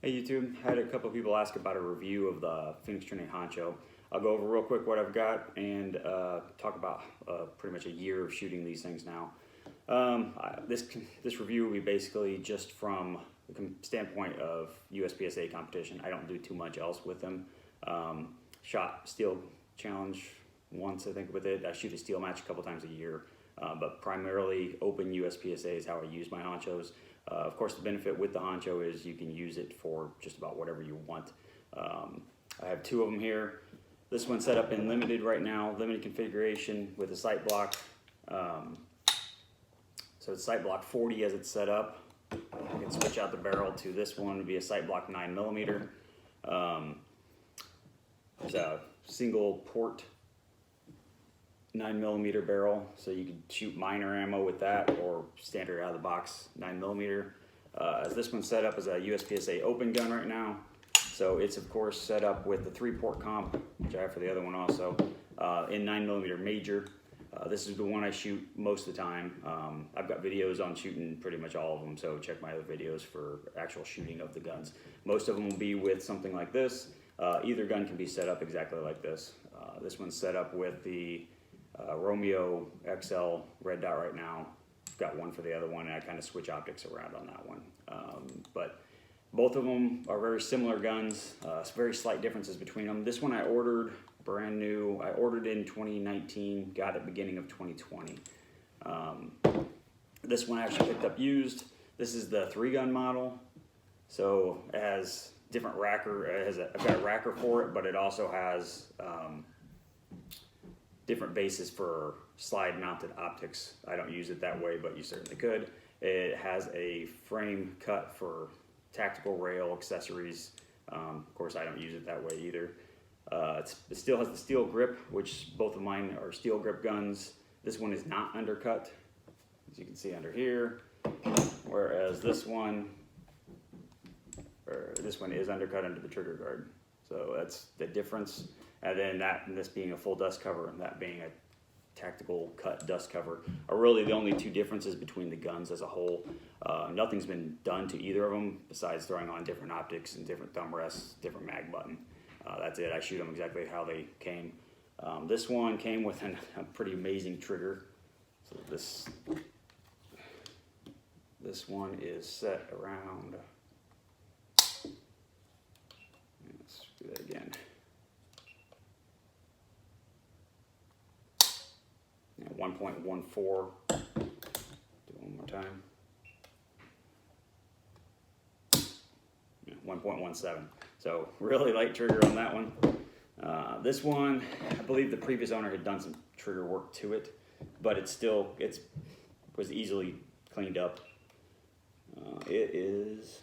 Hey YouTube, had a couple of people ask about a review of the Phoenix Trinity Honcho. I'll go over real quick what I've got and talk about pretty much a year of shooting these things now. This review will be basically just from the standpoint of uspsa competition. I don't do too much else with them. Shot steel challenge once, I think, with it. I shoot a steel match a couple times a year, but primarily open uspsa is how I use my honchos. Of course, the benefit with the honcho is you can use it for just about whatever you want. I have two of them here. This one's set up in limited right now, limited configuration with a sight block. So it's sight block 40 as it's set up. I can switch out the barrel to this one to be a sight block 9mm. There's a single port 9mm barrel, so you can shoot minor ammo with that or standard out of the box 9mm. As this one's set up as a uspsa open gun right now, so it's of course set up with the 3-port comp, which I have for the other one also, in 9mm major. This is the one I shoot most of the time. I've got videos on shooting pretty much all of them, so check my other videos for actual shooting of the guns. Most of them will be with something like this. Either gun can be set up exactly like this. This one's set up with the Romeo XL red dot right now. I've got one for the other one, and I kind of switch optics around on that one. But both of them are very similar guns. Very slight differences between them. This one I ordered brand new. I ordered in 2019, got it beginning of 2020. This one I actually picked up used. This is the 3-gun model. So it has different racker. I've got a racker for it, but it also has different bases for slide mounted optics. I don't use it that way, but you certainly could. It has a frame cut for tactical rail accessories. Of course, I don't use it that way either. It still has the steel grip, which both of mine are steel grip guns. This one is not undercut, as you can see under here, whereas this one is undercut under the trigger guard. So that's the difference. And then this being a full dust cover and that being a tactical cut dust cover are really the only two differences between the guns as a whole. Nothing's been done to either of them besides throwing on different optics and different thumb rests, different mag button. That's it. I shoot them exactly how they came. This one came with a pretty amazing trigger. So this one is set around, let's do that again. 1.14. Do it one more time. 1.17. So really light trigger on that one. This one, I believe the previous owner had done some trigger work to it, but it was easily cleaned up. It is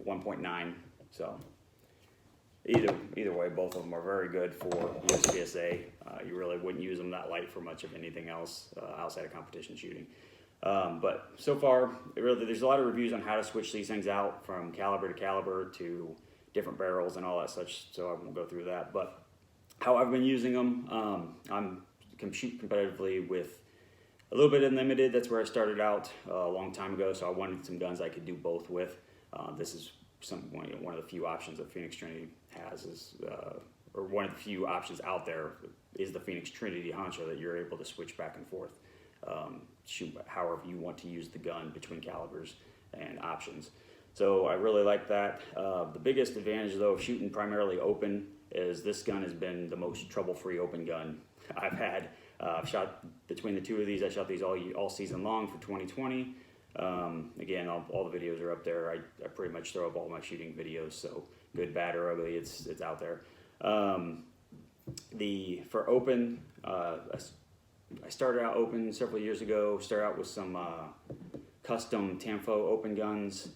1.9. So either way, both of them are very good for uspsa. You really wouldn't use them that light for much of anything else outside of competition shooting. But so far, there's a lot of reviews on how to switch these things out from caliber to caliber to different barrels and all that such, so I won't go through that. But how I've been using them, can shoot competitively with a little bit of limited. That's where I started out a long time ago, so I wanted some guns I could do both with. This is one of the few options that Phoenix Trinity has, or one of the few options out there is the Phoenix Trinity Honcho that you're able to switch back and forth. Shoot however you want to use the gun between calibers and options. So I really like that. The biggest advantage though of shooting primarily open is this gun has been the most trouble-free open gun I've had. I've shot between the two of these. I shot these all season long for 2020. Again, all the videos are up there. I pretty much throw up all my shooting videos, so good, bad, or ugly, it's out there. For open, I started out open several years ago. Started out with some custom Tamfo open guns.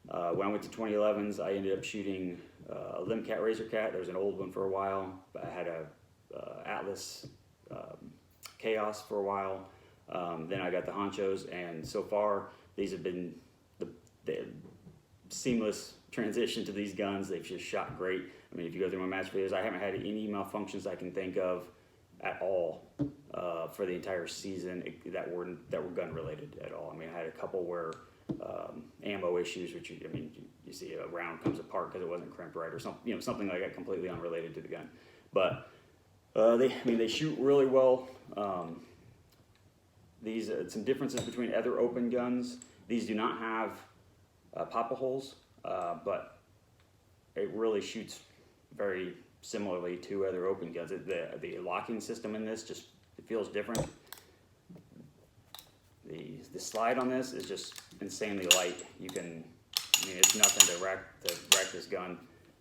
When I went to 2011s, I ended up shooting a Limcat Razor Cat. There was an old one for a while. I had a Atlas Chaos for a while. Then I got the Honchos, and so far these have been the seamless transition to these guns. They've just shot great. I mean, if you go through my match videos, I haven't had any malfunctions I can think of at all for the entire season that were gun related at all. I mean, I had a couple where ammo issues, which you see a round comes apart because it wasn't crimped right or something, something like that, completely unrelated to the gun. But they shoot really well. These some differences between other open guns. These do not have popper holes, but it really shoots very similarly to other open guns. The locking system in this it feels different. The slide on this is just insanely light. It's nothing to wreck this gun.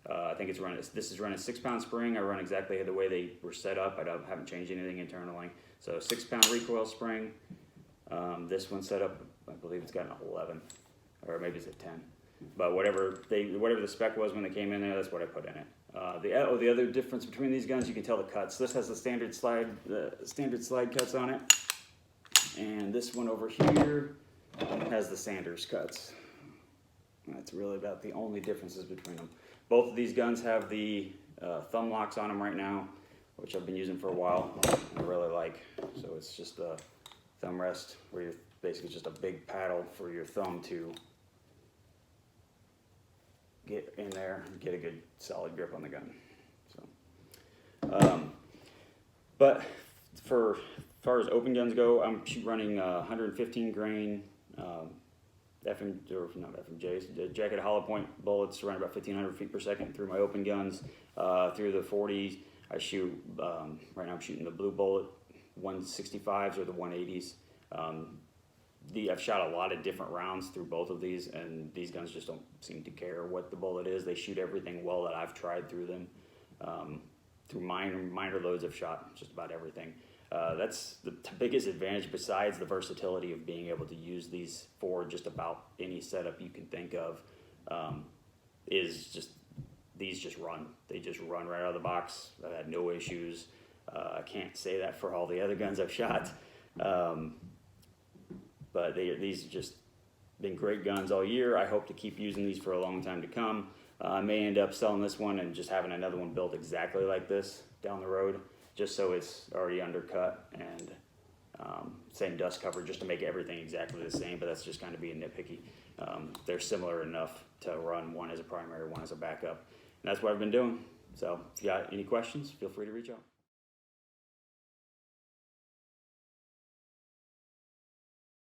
I think this is running 6-pound spring. I run exactly the way they were set up. I haven't changed anything internally. So 6-pound recoil spring. This one's set up, I believe it's got an 11, or maybe it's a 10. But whatever the spec was when they came in there, that's what I put in it. The other difference between these guns, you can tell the cuts. This has the standard slide cuts on it, and this one over here has the Sanders cuts. That's really about the only differences between them. Both of these guns have the thumb locks on them right now, which I've been using for a while. I really like. So it's just a thumb rest where you're basically just a big paddle for your thumb to get in there and get a good solid grip on the gun. So, but as far as open guns go, I'm running 115 grain FMJs, jacket hollow point bullets, around about 1,500 feet per second through my open guns. Through the 40s, I shoot, right now I'm shooting the blue bullet 165s or the 180s. I've shot a lot of different rounds through both of these, and these guns just don't seem to care what the bullet is. They shoot everything well that I've tried through them. Through minor loads, I've shot just about everything. That's the biggest advantage, besides the versatility of being able to use these for just about any setup you can think of, is just these just run. They just run right out of the box. I've had no issues. I can't say that for all the other guns I've shot. But these have just been great guns all year. I hope to keep using these for a long time to come. I may end up selling this one and just having another one built exactly like this down the road, just so it's already undercut and same dust cover, just to make everything exactly the same. But that's just kind of being nitpicky. They're similar enough to run one as a primary, one as a backup. And that's what I've been doing. So if you got any questions, feel free to reach out.